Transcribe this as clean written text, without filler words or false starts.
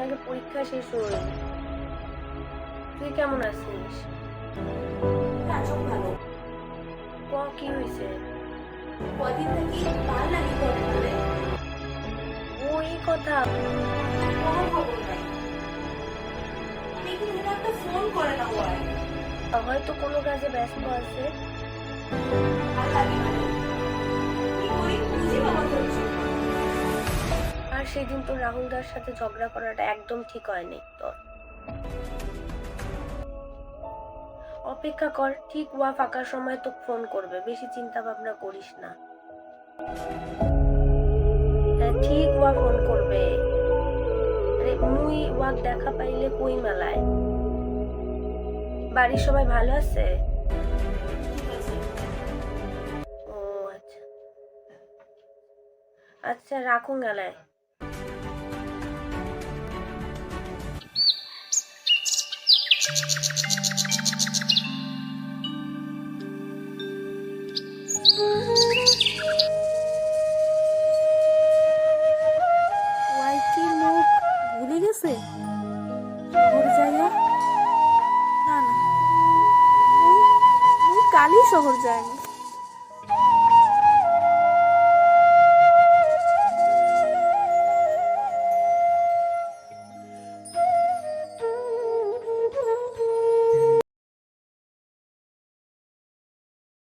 আগে পরীক্ষা শেষ হল। তুই কেমন আছিস? সব ভালো। কি হয়েছে? কদিন থেকে ভালো লাগে করে ওই কথা। কোনো খবর নাই। কিন্তু একটা ফোন করে না ওয়াই। হয়তো কোনো কাজে ব্যস্ত আছে। ভালো লাগে মানে কি করি বুঝি বাবা চলছে। আর সেদিন তো রাহুলদার সাথে ঝগড়া করাটা একদম ঠিক হয়নি তোর। অপেক্ষা কর, ঠিক ওয়া ফাঁকা সময় তো ফোন করবে, বেশি চিন্তা ভাবনা করিস না। হ্যাঁ ঠিক ওয়া ফোন করবে। আরে মুই ওয়াক দেখা পাইলে কই মেলায়। বাড়ির সবাই ভালো আছে? ও আচ্ছা আচ্ছা, রাখুন গেলায়। ওয়াই কি মুখ ভুলে গেছে শহর যাইয়া? না না, মুই কালই শহর যায়নি।